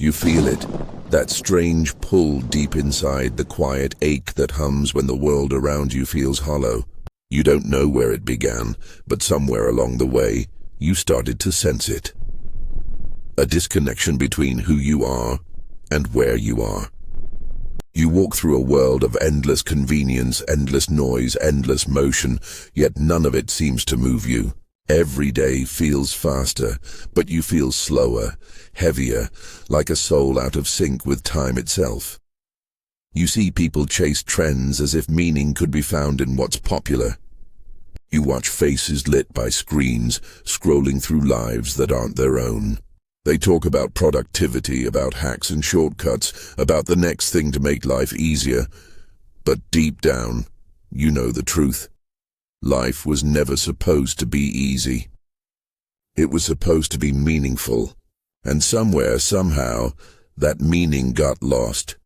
You feel it, that strange pull deep inside, the quiet ache that hums when the world around you feels hollow. You don't know where it began, but somewhere along the way, you started to sense it. A disconnection between who you are and where you are. You walk through a world of endless convenience, endless noise, endless motion, yet none of it seems to move you. Every day feels faster, but you feel slower, heavier, like a soul out of sync with time itself. You see people chase trends as if meaning could be found in what's popular. You watch faces lit by screens, scrolling through lives that aren't their own. They talk about productivity, about hacks and shortcuts, about the next thing to make life easier. But deep down, you know the truth. Life was never supposed to be easy. It was supposed to be meaningful. And somewhere, somehow, that meaning got lost.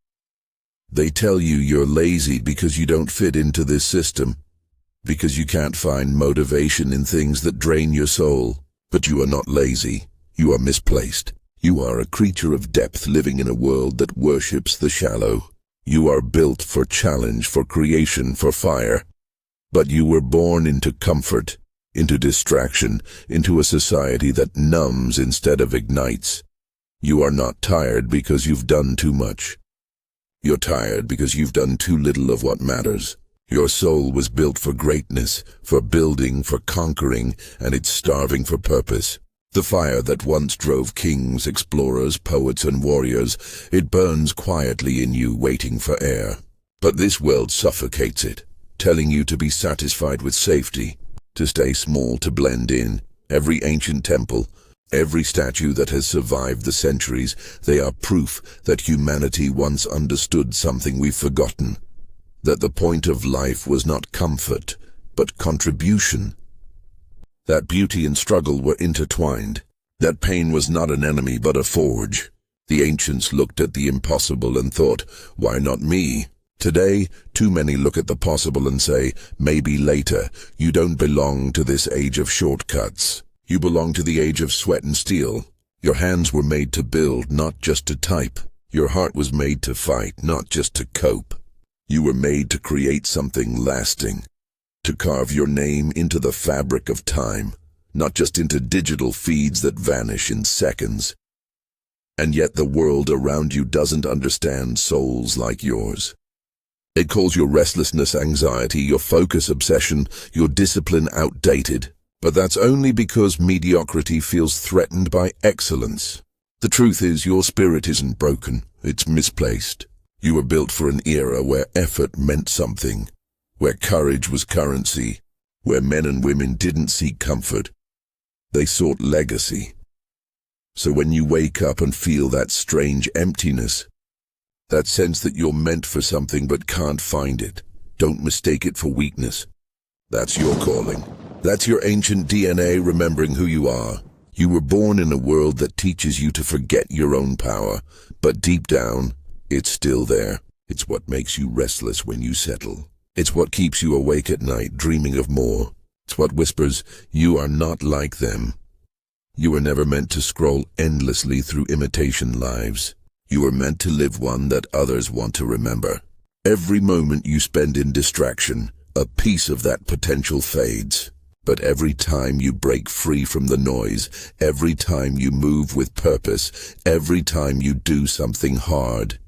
They tell you you're lazy because you don't fit into this system, because you can't find motivation in things that drain your soul. But you are not lazy. You are misplaced. You are a creature of depth living in a world that worships the shallow. You are built for challenge, for creation, for fire. But you were born into comfort, into distraction, into a society that numbs instead of ignites. You are not tired because you've done too much. You're tired because you've done too little of what matters. Your soul was built for greatness, for building, for conquering, and it's starving for purpose. The fire that once drove kings, explorers, poets, and warriors, it burns quietly in you, waiting for air. But this world suffocates it, telling you to be satisfied with safety, to stay small, to blend in. Every ancient temple, every statue that has survived the centuries, they are proof that humanity once understood something we've forgotten. That the point of life was not comfort, but contribution. That beauty and struggle were intertwined. That pain was not an enemy, but a forge. The ancients looked at the impossible and thought, why not me? Today, too many look at the possible and say, maybe later. You don't belong to this age of shortcuts. You belong to the age of sweat and steel. Your hands were made to build, not just to type. Your heart was made to fight, not just to cope. You were made to create something lasting. To carve your name into the fabric of time, not just into digital feeds that vanish in seconds. And yet the world around you doesn't understand souls like yours. It calls your restlessness anxiety, your focus obsession, your discipline outdated. But that's only because mediocrity feels threatened by excellence. The truth is, your spirit isn't broken, it's misplaced. You were built for an era where effort meant something, where courage was currency, where men and women didn't seek comfort. They sought legacy. So when you wake up and feel that strange emptiness, that sense that you're meant for something but can't find it, don't mistake it for weakness. That's your calling. That's your ancient DNA remembering who you are. You were born in a world that teaches you to forget your own power, but deep down, it's still there. It's what makes you restless when you settle. It's what keeps you awake at night, dreaming of more. It's what whispers, you are not like them. You were never meant to scroll endlessly through imitation lives. You were meant to live one that others want to remember. Every moment you spend in distraction, a piece of that potential fades. But every time you break free from the noise, every time you move with purpose, every time you do something hard,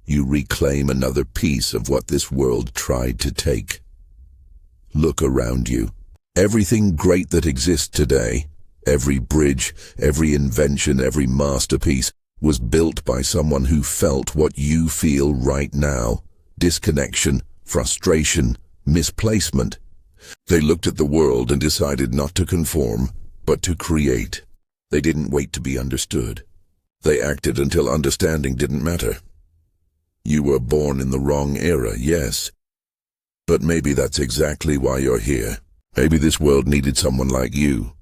you reclaim another piece of what this world tried to take. Look around you. Everything great that exists today, every bridge, every invention, every masterpiece, was built by someone who felt what you feel right now. Disconnection, frustration, misplacement. They looked at the world and decided not to conform, but to create. They didn't wait to be understood. They acted until understanding didn't matter. You were born in the wrong era, yes. But maybe that's exactly why you're here. Maybe this world needed someone like you.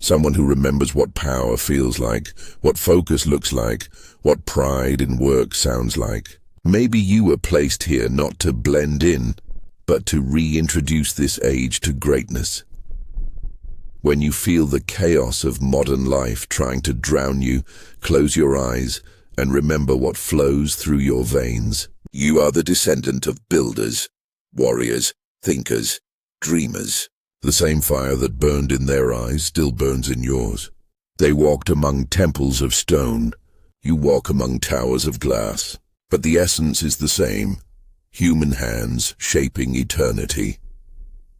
Someone who remembers what power feels like, what focus looks like, what pride in work sounds like. Maybe you were placed here not to blend in, but to reintroduce this age to greatness. When you feel the chaos of modern life trying to drown you, close your eyes and remember what flows through your veins. You are the descendant of builders, warriors, thinkers, dreamers. The same fire that burned in their eyes still burns in yours. They walked among temples of stone. You walk among towers of glass. But the essence is the same. Human hands shaping eternity.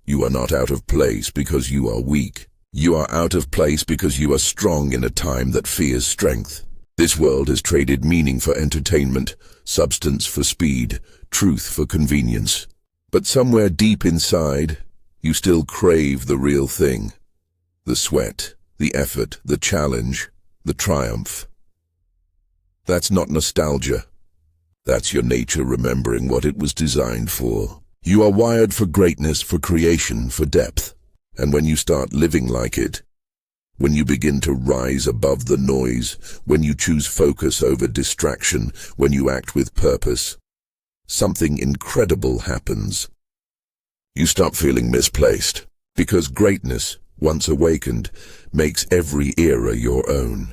You are not out of place because you are weak. You are out of place because you are strong in a time that fears strength. This world has traded meaning for entertainment, substance for speed, truth for convenience. But somewhere deep inside, you still crave the real thing. The sweat, the effort, the challenge, the triumph. That's not nostalgia. That's your nature remembering what it was designed for. You are wired for greatness, for creation, for depth. And when you start living like it, when you begin to rise above the noise, when you choose focus over distraction, when you act with purpose, something incredible happens. You stop feeling misplaced, because greatness, once awakened, makes every era your own.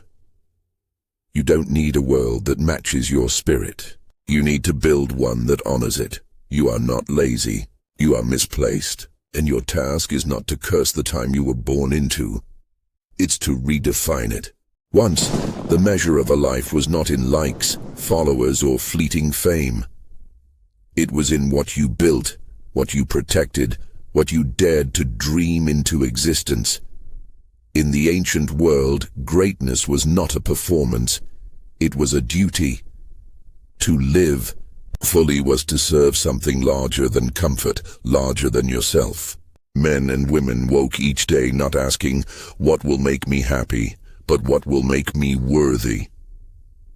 You don't need a world that matches your spirit. You need to build one that honors it. You are not lazy. You are misplaced. And your task is not to curse the time you were born into. It's to redefine it. Once, the measure of a life was not in likes, followers, or fleeting fame. It was in what you built, what you protected, what you dared to dream into existence. In the ancient world, greatness was not a performance. It was a duty. To live fully was to serve something larger than comfort, larger than yourself. Men and women woke each day not asking, what will make me happy, but what will make me worthy.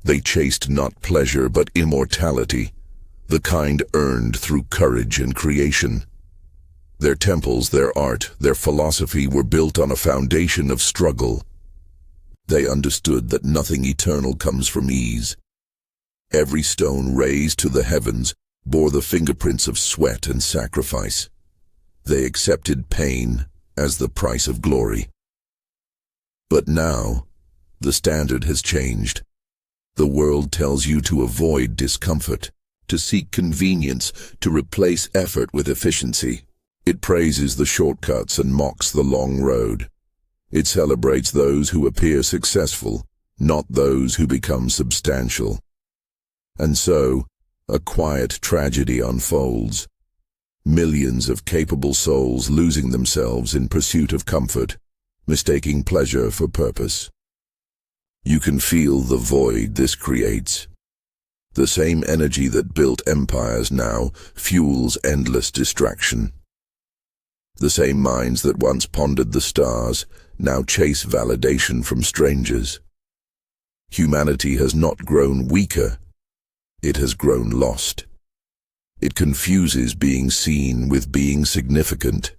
They chased not pleasure but immortality, the kind earned through courage and creation. Their temples, their art, their philosophy were built on a foundation of struggle. They understood that nothing eternal comes from ease. Every stone raised to the heavens bore the fingerprints of sweat and sacrifice. They accepted pain as the price of glory. But now, the standard has changed. The world tells you to avoid discomfort, to seek convenience, to replace effort with efficiency. It praises the shortcuts and mocks the long road. It celebrates those who appear successful, not those who become substantial. And so, a quiet tragedy unfolds. Millions of capable souls losing themselves in pursuit of comfort, mistaking pleasure for purpose. You can feel the void this creates. The same energy that built empires now fuels endless distraction. The same minds that once pondered the stars now chase validation from strangers. Humanity has not grown weaker. It has grown lost. It confuses being seen with being significant.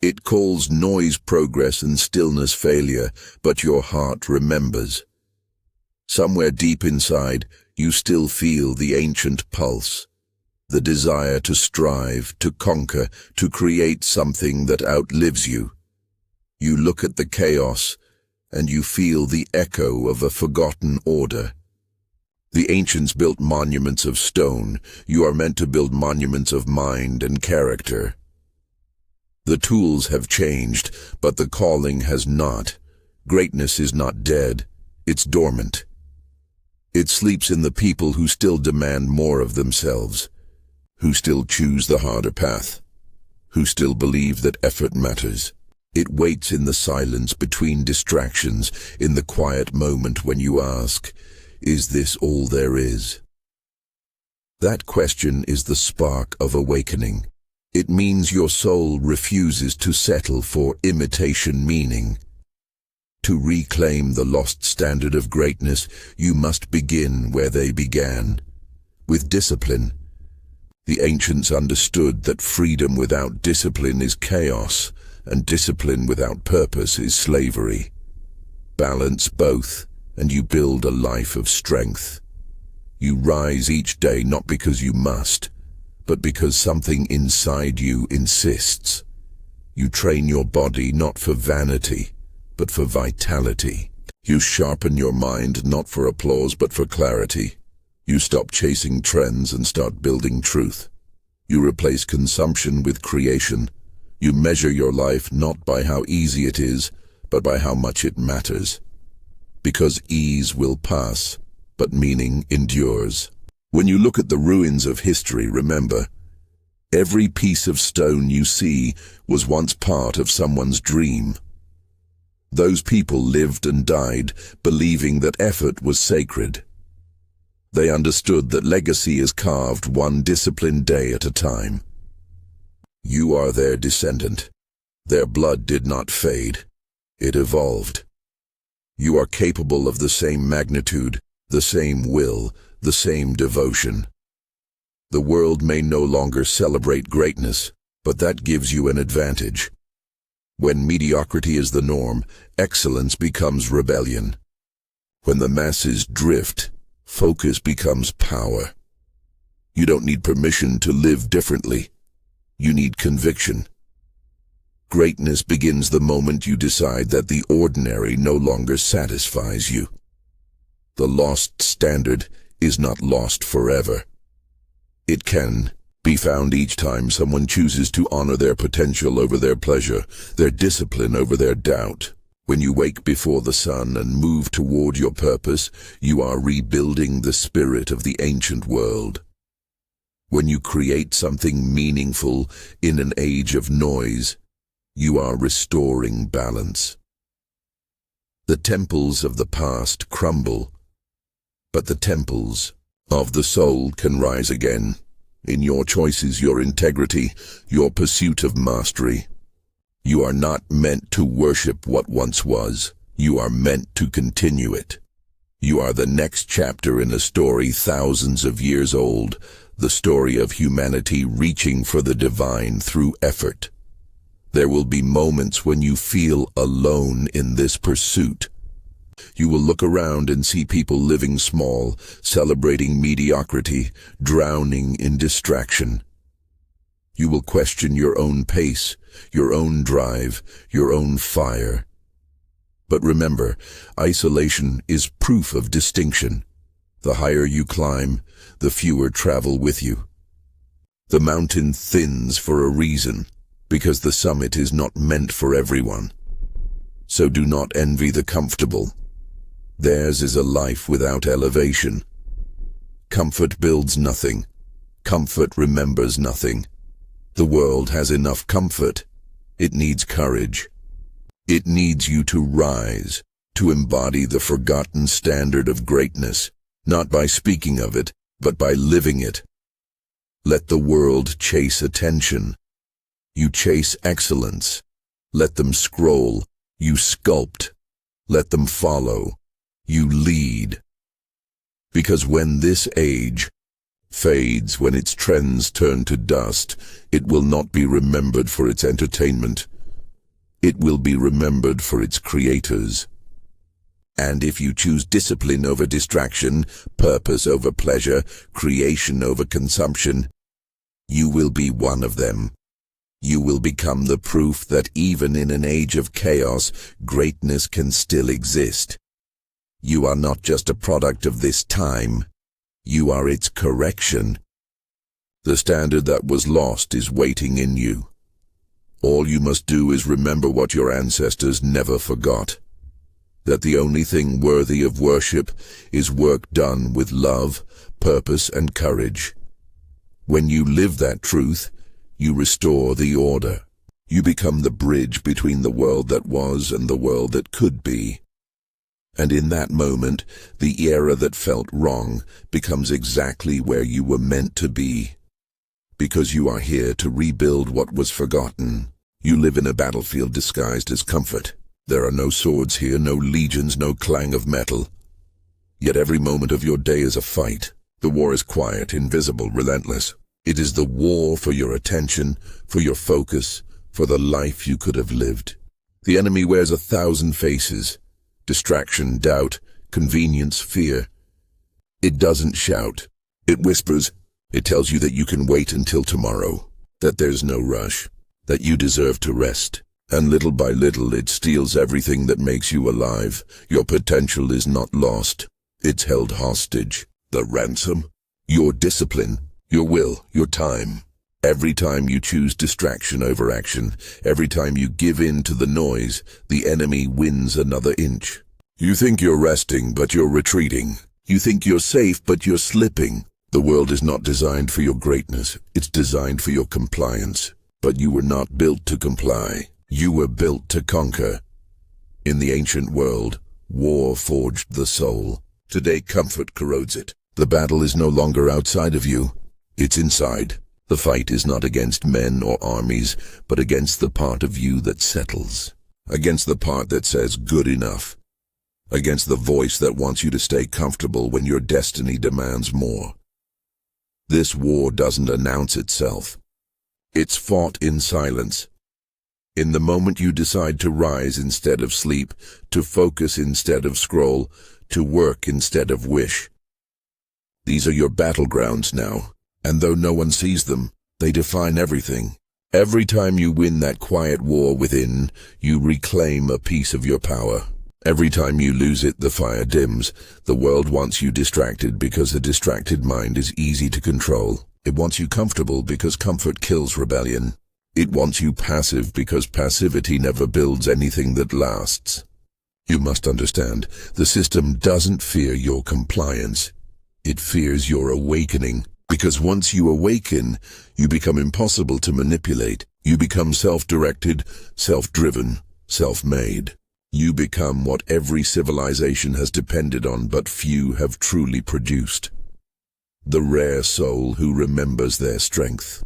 It calls noise progress and stillness failure, but your heart remembers. Somewhere deep inside, you still feel the ancient pulse, the desire to strive, to conquer, to create something that outlives you. You look at the chaos, and you feel the echo of a forgotten order. The ancients built monuments of stone. You are meant to build monuments of mind and character. The tools have changed, but the calling has not. Greatness is not dead. It's dormant. It sleeps in the people who still demand more of themselves, who still choose the harder path, who still believe that effort matters. It waits in the silence between distractions, in the quiet moment when you ask, is this all there is? That question is the spark of awakening. It means your soul refuses to settle for imitation meaning. To reclaim the lost standard of greatness, you must begin where they began, with discipline. The ancients understood that freedom without discipline is chaos, and discipline without purpose is slavery. Balance both, and you build a life of strength. You rise each day not because you must, but because something inside you insists. You train your body not for vanity, but for vitality. You sharpen your mind not for applause but for clarity. You stop chasing trends and start building truth. You replace consumption with creation. You measure your life not by how easy it is, but by how much it matters. Because ease will pass, but meaning endures. When you look at the ruins of history, remember, every piece of stone you see was once part of someone's dream. Those people lived and died believing that effort was sacred. They understood that legacy is carved one disciplined day at a time. You are their descendant. Their blood did not fade. It evolved. You are capable of the same magnitude, the same will, the same devotion. The world may no longer celebrate greatness, but that gives you an advantage. When mediocrity is the norm, excellence becomes rebellion. When the masses drift, focus becomes power. You don't need permission to live differently. You need conviction. Greatness begins the moment you decide that the ordinary no longer satisfies you. The lost standard is not lost forever. It can be found each time someone chooses to honor their potential over their pleasure, their discipline over their doubt. When you wake before the sun and move toward your purpose, you are rebuilding the spirit of the ancient world. When you create something meaningful in an age of noise, you are restoring balance. The temples of the past crumble, but the temples of the soul can rise again. In your choices, your integrity, your pursuit of mastery. You are not meant to worship what once was. You are meant to continue it. You are the next chapter in a story thousands of years old, the story of humanity reaching for the divine through effort. There will be moments when you feel alone in this pursuit. You will look around and see people living small, celebrating mediocrity, drowning in distraction. You will question your own pace, your own drive, your own fire. But remember, isolation is proof of distinction. The higher you climb, the fewer travel with you. The mountain thins for a reason, because the summit is not meant for everyone. So do not envy the comfortable. Theirs is a life without elevation. Comfort builds nothing. Comfort remembers nothing. The world has enough comfort. It needs courage. It needs you to rise, to embody the forgotten standard of greatness, not by speaking of it, but by living it. Let the world chase attention. You chase excellence. Let them scroll. You sculpt. Let them follow. You lead. Because when this age fades, when its trends turn to dust, it will not be remembered for its entertainment. It will be remembered for its creators. And if you choose discipline over distraction, purpose over pleasure, creation over consumption, you will be one of them. You will become the proof that even in an age of chaos, greatness can still exist. You are not just a product of this time. You are its correction. The standard that was lost is waiting in you. All you must do is remember what your ancestors never forgot. That the only thing worthy of worship is work done with love, purpose, and courage. When you live that truth, you restore the order. You become the bridge between the world that was and the world that could be. And in that moment, the era that felt wrong becomes exactly where you were meant to be. Because you are here to rebuild what was forgotten. You live in a battlefield disguised as comfort. There are no swords here, no legions, no clang of metal. Yet every moment of your day is a fight. The war is quiet, invisible, relentless. It is the war for your attention, for your focus, for the life you could have lived. The enemy wears 1,000 faces. Distraction, doubt, convenience, fear. It doesn't shout. It whispers. It tells you that you can wait until tomorrow, that there's no rush, that you deserve to rest. And little by little it steals everything that makes you alive. Your potential is not lost. It's held hostage. The ransom? Your discipline, your will, your time. Every time you choose distraction over action, every time you give in to the noise, the enemy wins another inch. You think you're resting, but you're retreating. You think you're safe, but you're slipping. The world is not designed for your greatness. It's designed for your compliance. But you were not built to comply. You were built to conquer. In the ancient world, war forged the soul. Today, comfort corrodes it. The battle is no longer outside of you. It's inside. The fight is not against men or armies, but against the part of you that settles. Against the part that says good enough. Against the voice that wants you to stay comfortable when your destiny demands more. This war doesn't announce itself. It's fought in silence. In the moment you decide to rise instead of sleep, to focus instead of scroll, to work instead of wish. These are your battlegrounds now, and though no one sees them, they define everything. Every time you win that quiet war within, you reclaim a piece of your power. Every time you lose it, the fire dims. The world wants you distracted because a distracted mind is easy to control. It wants you comfortable because comfort kills rebellion. It wants you passive because passivity never builds anything that lasts. You must understand, the system doesn't fear your compliance. It fears your awakening, because once you awaken, you become impossible to manipulate. You become self-directed, self-driven, self-made. You become what every civilization has depended on but few have truly produced. The rare soul who remembers their strength.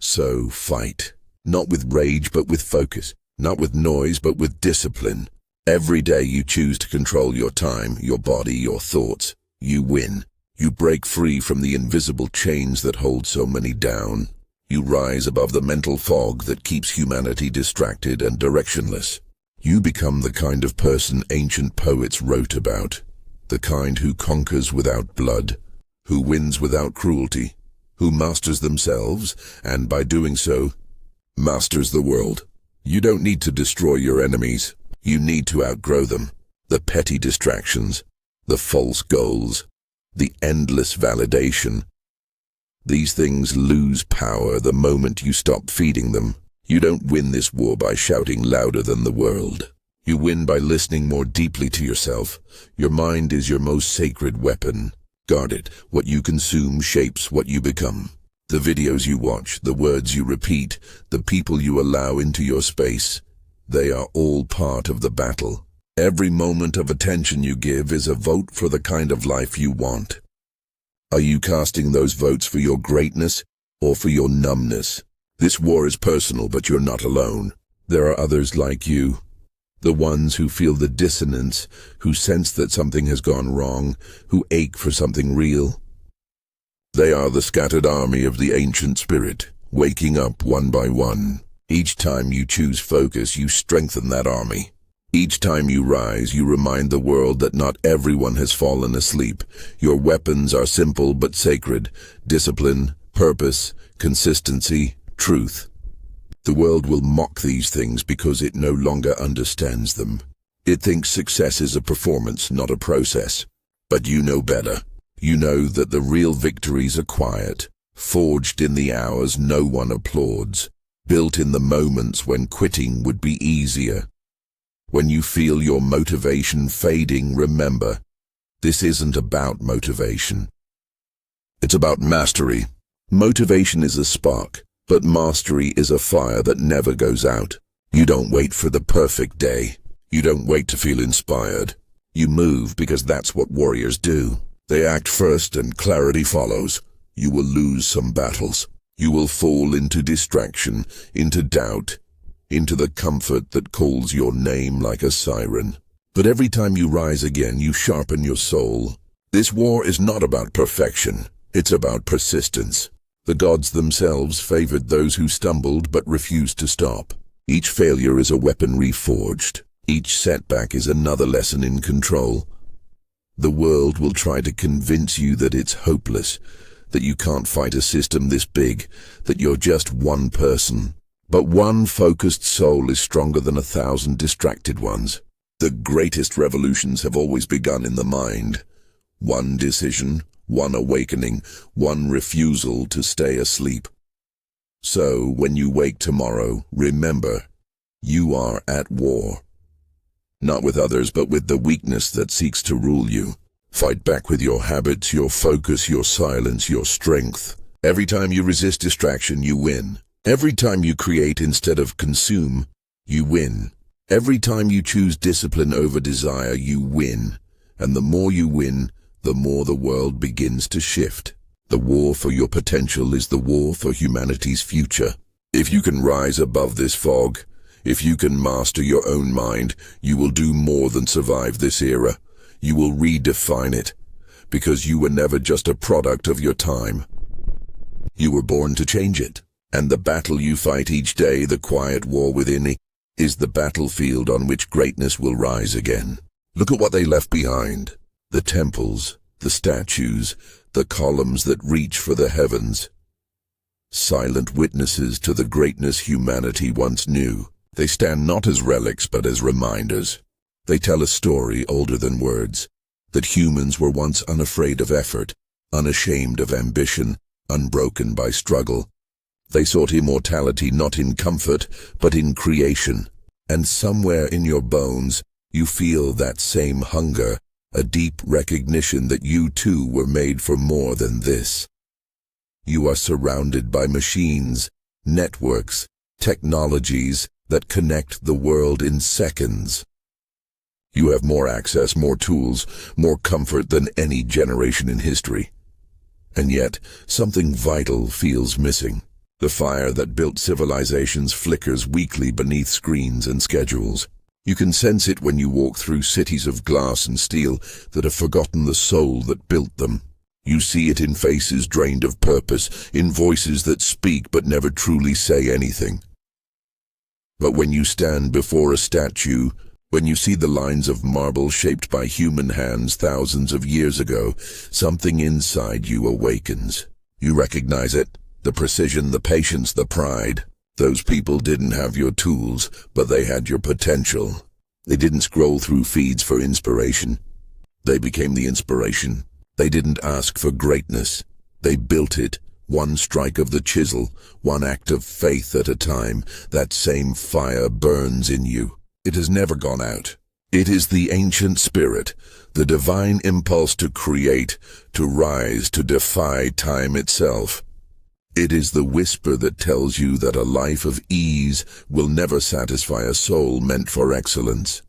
So fight, not with rage but with focus, not with noise but with discipline. Every day you choose to control your time, your body, your thoughts. You win. You break free from the invisible chains that hold so many down. You rise above the mental fog that keeps humanity distracted and directionless. You become the kind of person ancient poets wrote about, the kind who conquers without blood, who wins without cruelty, who masters themselves, and by doing so, masters the world. You don't need to destroy your enemies. You need to outgrow them. The petty distractions, the false goals, the endless validation. These things lose power the moment you stop feeding them. You don't win this war by shouting louder than the world. You win by listening more deeply to yourself. Your mind is your most sacred weapon. Guard it. What you consume shapes what you become. The videos you watch, the words you repeat, the people you allow into your space, they are all part of the battle. Every moment of attention you give is a vote for the kind of life you want. Are you casting those votes for your greatness or for your numbness? This war is personal, but you're not alone. There are others like you. The ones who feel the dissonance, who sense that something has gone wrong, who ache for something real. They are the scattered army of the ancient spirit, waking up one by one. Each time you choose focus, you strengthen that army. Each time you rise, you remind the world that not everyone has fallen asleep. Your weapons are simple but sacred. Discipline, purpose, consistency, truth. The world will mock these things because it no longer understands them. It thinks success is a performance, not a process. But you know better. You know that the real victories are quiet, forged in the hours no one applauds, built in the moments when quitting would be easier. When you feel your motivation fading, remember, this isn't about motivation. It's about mastery. Motivation is a spark, but mastery is a fire that never goes out. You don't wait for the perfect day. You don't wait to feel inspired. You move because that's what warriors do. They act first and clarity follows. You will lose some battles. You will fall into distraction, into doubt, into the comfort that calls your name like a siren. But every time you rise again, you sharpen your soul. This war is not about perfection. It's about persistence. The gods themselves favored those who stumbled but refused to stop. Each failure is a weapon reforged. Each setback is another lesson in control. The world will try to convince you that it's hopeless, that you can't fight a system this big, that you're just one person. But one focused soul is stronger than 1,000 distracted ones. The greatest revolutions have always begun in the mind. One decision, one awakening, one refusal to stay asleep. So, when you wake tomorrow, remember, you are at war. Not with others, but with the weakness that seeks to rule you. Fight back with your habits, your focus, your silence, your strength. Every time you resist distraction, you win. Every time you create instead of consume, you win. Every time you choose discipline over desire, you win. And the more you win, the more the world begins to shift. The war for your potential is the war for humanity's future. If you can rise above this fog, if you can master your own mind, you will do more than survive this era. You will redefine it, because you were never just a product of your time. You were born to change it, and the battle you fight each day, the quiet war within it, is the battlefield on which greatness will rise again. Look at what they left behind. The temples, the statues, the columns that reach for the heavens. Silent witnesses to the greatness humanity once knew. They stand not as relics but as reminders. They tell a story older than words, that humans were once unafraid of effort, unashamed of ambition, unbroken by struggle. They sought immortality not in comfort, but in creation. And somewhere in your bones, you feel that same hunger, a deep recognition that you too were made for more than this. You are surrounded by machines, networks, technologies that connect the world in seconds. You have more access, more tools, more comfort than any generation in history. And yet, something vital feels missing. The fire that built civilizations flickers weakly beneath screens and schedules. You can sense it when you walk through cities of glass and steel that have forgotten the soul that built them. You see it in faces drained of purpose, in voices that speak but never truly say anything. But when you stand before a statue, when you see the lines of marble shaped by human hands thousands of years ago, something inside you awakens. You recognize it, the precision, the patience, the pride. Those people didn't have your tools, but they had your potential. They didn't scroll through feeds for inspiration. They became the inspiration. They didn't ask for greatness. They built it, one strike of the chisel, one act of faith at a time. That same fire burns in you. It has never gone out. It is the ancient spirit, the divine impulse to create, to rise, to defy time itself. It is the whisper that tells you that a life of ease will never satisfy a soul meant for excellence.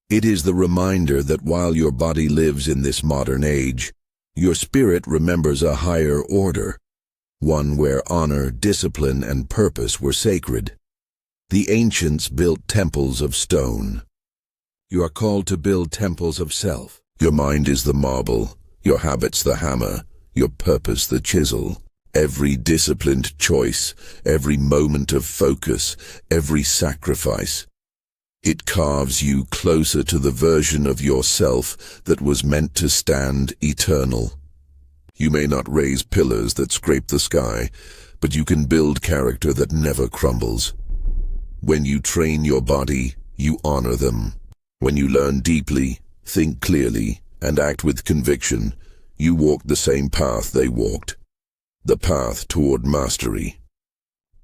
It is the reminder that while your body lives in this modern age, your spirit remembers a higher order, one where honor, discipline, and purpose were sacred. The ancients built temples of stone. You are called to build temples of self. Your mind is the marble, your habits the hammer, your purpose the chisel. Every disciplined choice, every moment of focus, every sacrifice. It carves you closer to the version of yourself that was meant to stand eternal. You may not raise pillars that scrape the sky, but you can build character that never crumbles. When you train your body, you honor them. When you learn deeply, think clearly, and act with conviction, you walk the same path they walked. The path toward mastery.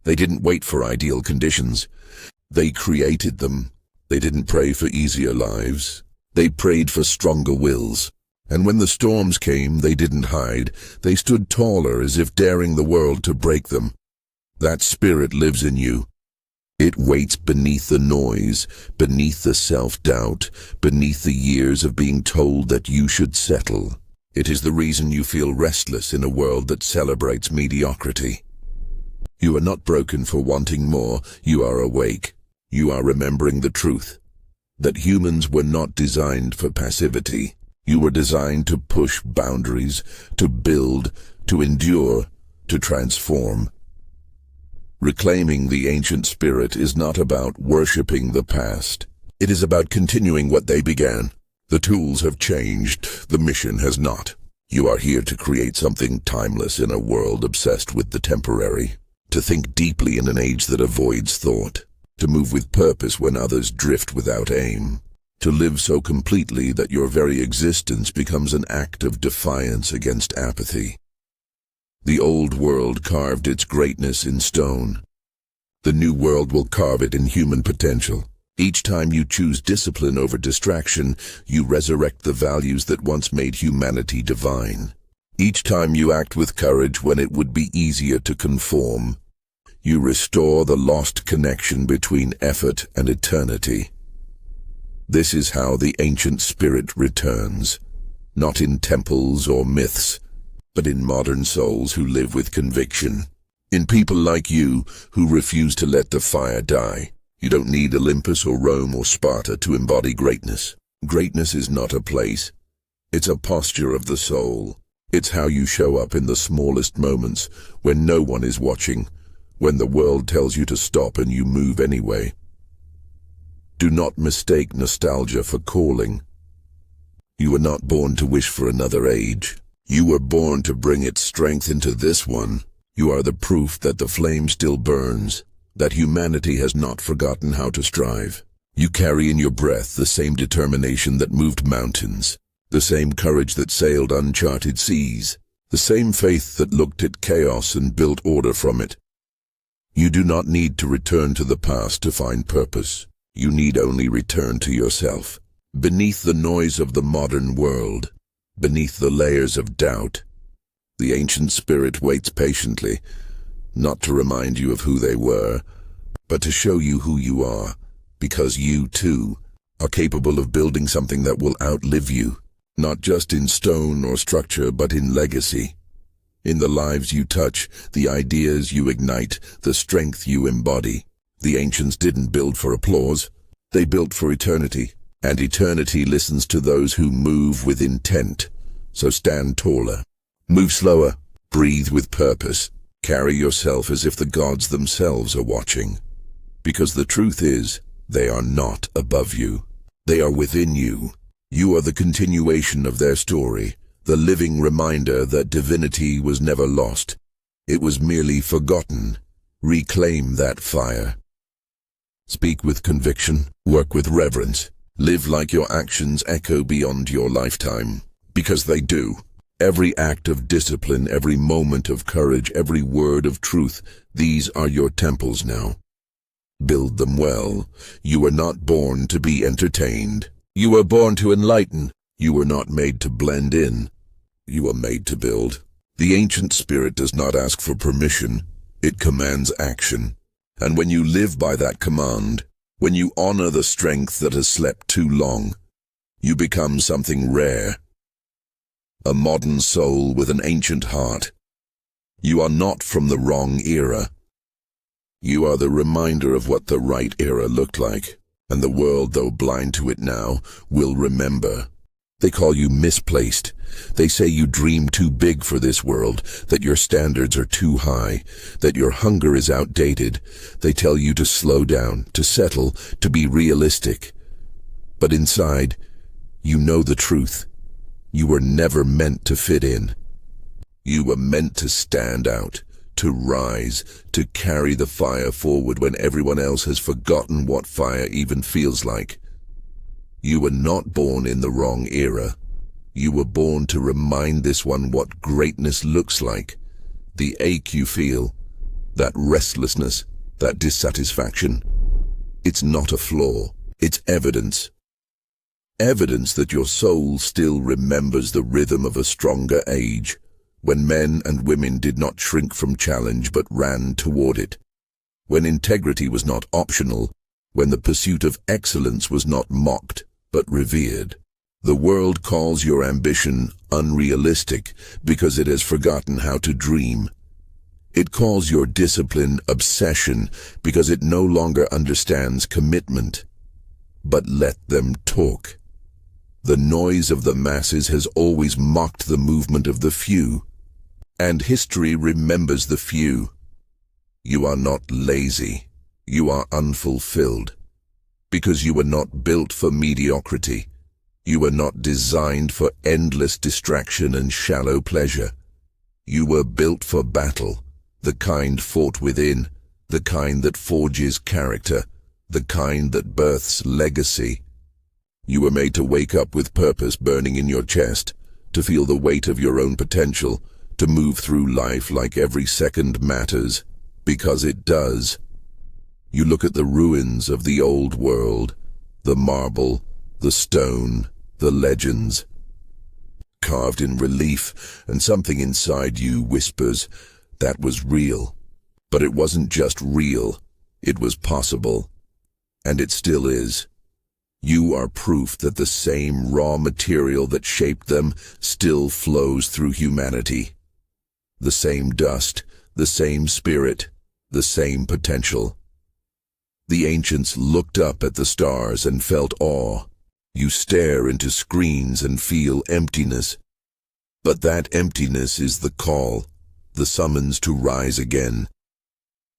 They didn't wait for ideal conditions. They created them. They didn't pray for easier lives. They prayed for stronger wills. And when the storms came, they didn't hide. They stood taller as if daring the world to break them. That spirit lives in you. It waits beneath the noise, beneath the self-doubt, beneath the years of being told that you should settle. It is the reason you feel restless in a world that celebrates mediocrity. You are not broken for wanting more, you are awake. You are remembering the truth, that humans were not designed for passivity. You were designed to push boundaries, to build, to endure, to transform. Reclaiming the ancient spirit is not about worshipping the past. It is about continuing what they began. The tools have changed, the mission has not. You are here to create something timeless in a world obsessed with the temporary. to think deeply in an age that avoids thought, to move with purpose when others drift without aim, to live so completely that your very existence becomes an act of defiance against apathy. The old world carved its greatness in stone. The new world will carve it in human potential. Each time you choose discipline over distraction, you resurrect the values that once made humanity divine. Each time you act with courage when it would be easier to conform, you restore the lost connection between effort and eternity. This is how the ancient spirit returns, not in temples or myths, but in modern souls who live with conviction. In people like you who refuse to let the fire die. You don't need Olympus or Rome or Sparta to embody greatness. Greatness is not a place. It's a posture of the soul. It's how you show up in the smallest moments, when no one is watching, when the world tells you to stop and you move anyway. Do not mistake nostalgia for calling. You were not born to wish for another age. You were born to bring its strength into this one. You are the proof that the flame still burns, that humanity has not forgotten how to strive. You carry in your breath the same determination that moved mountains, the same courage that sailed uncharted seas, the same faith that looked at chaos and built order from it. You do not need to return to the past to find purpose. You need only return to yourself. Beneath the noise of the modern world, beneath the layers of doubt, the ancient spirit waits patiently, not to remind you of who they were, but to show you who you are, because you, too, are capable of building something that will outlive you, not just in stone or structure, but in legacy. In the lives you touch, the ideas you ignite, the strength you embody. The ancients didn't build for applause. They built for eternity, and eternity listens to those who move with intent. So stand taller, move slower, breathe with purpose. Carry yourself as if the gods themselves are watching. Because the truth is, they are not above you. They are within you. You are the continuation of their story, the living reminder that divinity was never lost. It was merely forgotten. Reclaim that fire. Speak with conviction, work with reverence. Live like your actions echo beyond your lifetime. Because they do. Every act of discipline, every moment of courage, every word of truth, these are your temples now. Build them well. You were not born to be entertained. You were born to enlighten. You were not made to blend in. You were made to build. The ancient spirit does not ask for permission. It commands action. And when you live by that command, when you honor the strength that has slept too long, you become something rare. A modern soul with an ancient heart. You are not from the wrong era. You are the reminder of what the right era looked like, and the world, though blind to it now, will remember. They call you misplaced. They say you dream too big for this world, that your standards are too high, that your hunger is outdated. They tell you to slow down, to settle, to be realistic. But inside, you know the truth. You were never meant to fit in. You were meant to stand out, to rise, to carry the fire forward when everyone else has forgotten what fire even feels like. You were not born in the wrong era. You were born to remind this one what greatness looks like. The ache you feel, that restlessness, that dissatisfaction. It's not a flaw. It's evidence. Evidence that your soul still remembers the rhythm of a stronger age, when men and women did not shrink from challenge but ran toward it, when integrity was not optional, when the pursuit of excellence was not mocked but revered. The world calls your ambition unrealistic because it has forgotten how to dream. It calls your discipline obsession because it no longer understands commitment. But let them talk. The noise of the masses has always mocked the movement of the few, and history remembers the few. You are not lazy. You are unfulfilled. Because you were not built for mediocrity. You were not designed for endless distraction and shallow pleasure. You were built for battle, the kind fought within, the kind that forges character, the kind that births legacy. You were made to wake up with purpose burning in your chest, to feel the weight of your own potential, to move through life like every second matters, because it does. You look at the ruins of the old world, the marble, the stone, the legends, carved in relief, and something inside you whispers, that was real. But it wasn't just real, it was possible. And it still is. You are proof that the same raw material that shaped them still flows through humanity. The same dust, the same spirit, the same potential. The ancients looked up at the stars and felt awe. You stare into screens and feel emptiness. But that emptiness is the call, the summons to rise again.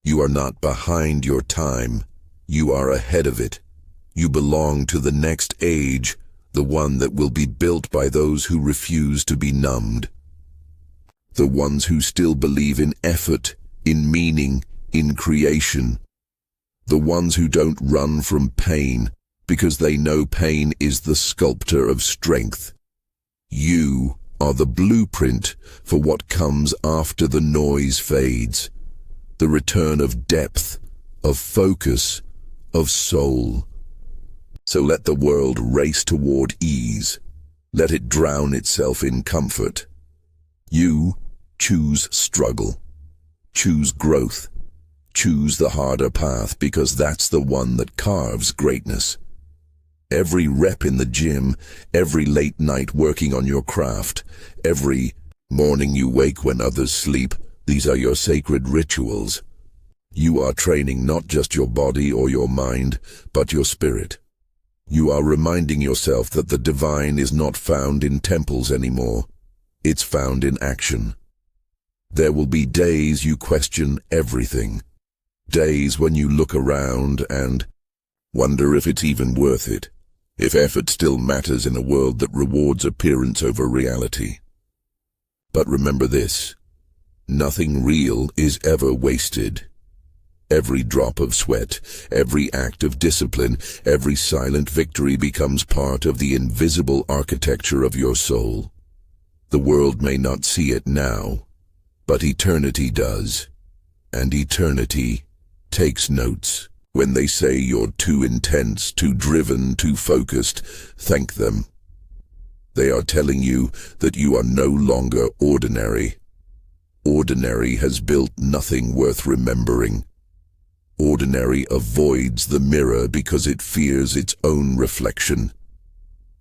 You are not behind your time. You are ahead of it. You belong to the next age, the one that will be built by those who refuse to be numbed. The ones who still believe in effort, in meaning, in creation. The ones who don't run from pain, because they know pain is the sculptor of strength. You are the blueprint for what comes after the noise fades. The return of depth, of focus, of soul. So let the world race toward ease. Let it drown itself in comfort. You choose struggle. Choose growth. Choose the harder path, because that's the one that carves greatness. Every rep in the gym, every late night working on your craft, every morning you wake when others sleep, these are your sacred rituals. You are training not just your body or your mind, but your spirit. You are reminding yourself that the divine is not found in temples anymore. It's found in action. There will be days you question everything. Days when you look around and wonder if it's even worth it. If effort still matters in a world that rewards appearance over reality. But remember this, nothing real is ever wasted. Every drop of sweat, every act of discipline, every silent victory becomes part of the invisible architecture of your soul. The world may not see it now, but eternity does. And eternity takes notes. When they say you're too intense, too driven, too focused, thank them. They are telling you that you are no longer ordinary. Ordinary has built nothing worth remembering. Ordinary avoids the mirror because it fears its own reflection.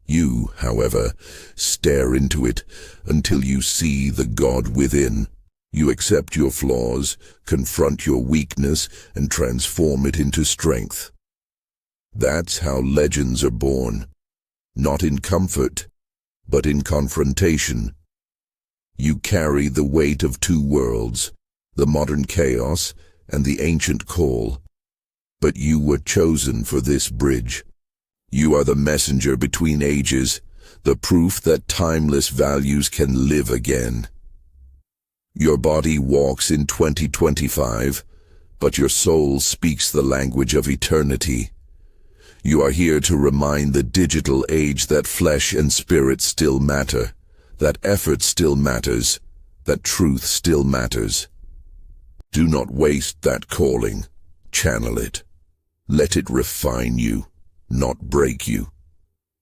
You, however, stare into it until you see the God within. You accept your flaws, confront your weakness, and transform it into strength. That's how legends are born. Not in comfort, but in confrontation. You carry the weight of two worlds, the modern chaos and the ancient call. But you were chosen for this bridge. You are the messenger between ages, the proof that timeless values can live again. Your body walks in 2025, but your soul speaks the language of eternity. You are here to remind the digital age that flesh and spirit still matter, that effort still matters, that truth still matters. Do not waste that calling. Channel it. Let it refine you, not break you.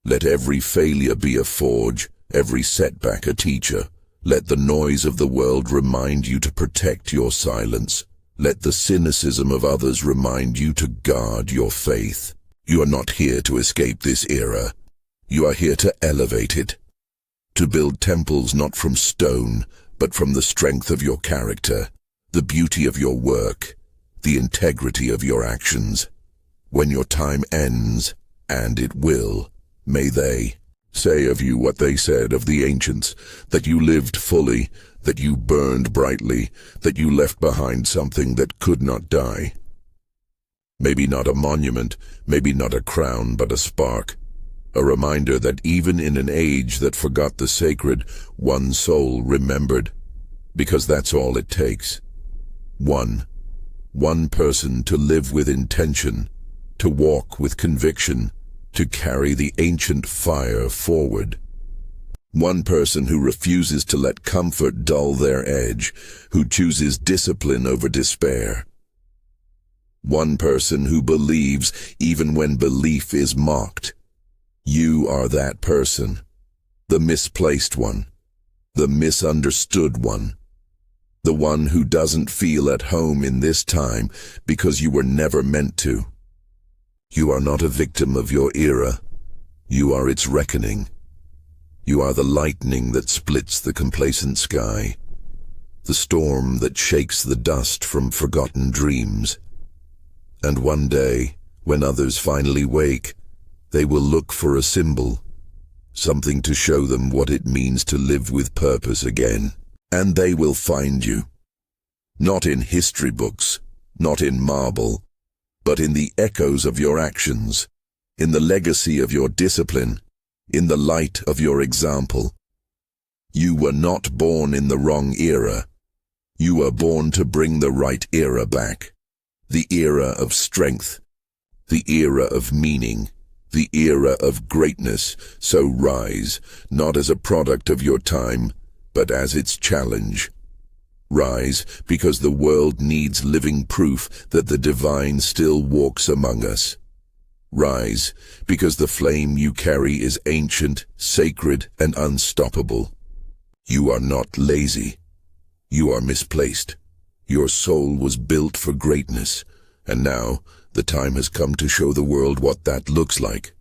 Let every failure be a forge, every setback a teacher. Let the noise of the world remind you to protect your silence. Let the cynicism of others remind you to guard your faith. You are not here to escape this era. You are here to elevate it. To build temples not from stone, but from the strength of your character, the beauty of your work, the integrity of your actions. When your time ends, and it will, may they say of you what they said of the ancients, that you lived fully, that you burned brightly, that you left behind something that could not die. Maybe not a monument, maybe not a crown, but a spark. A reminder that even in an age that forgot the sacred, one soul remembered. Because that's all it takes. One person to live with intention, to walk with conviction, to carry the ancient fire forward. One person who refuses to let comfort dull their edge, who chooses discipline over despair. One person who believes even when belief is mocked. You are that person, the misplaced one, the misunderstood one, the one who doesn't feel at home in this time because you were never meant to. You are not a victim of your era. You are its reckoning. You are the lightning that splits the complacent sky, the storm that shakes the dust from forgotten dreams. And one day, when others finally wake, they will look for a symbol, something to show them what it means to live with purpose again. And they will find you. Not in history books, not in marble, but in the echoes of your actions, in the legacy of your discipline, in the light of your example. You were not born in the wrong era. You were born to bring the right era back. The era of strength, the era of meaning, the era of greatness. So rise, not as a product of your time, but as its challenge. Rise, because the world needs living proof that the divine still walks among us. Rise, because the flame you carry is ancient, sacred, and unstoppable. You are not lazy. You are misplaced. Your soul was built for greatness, and now the time has come to show the world what that looks like.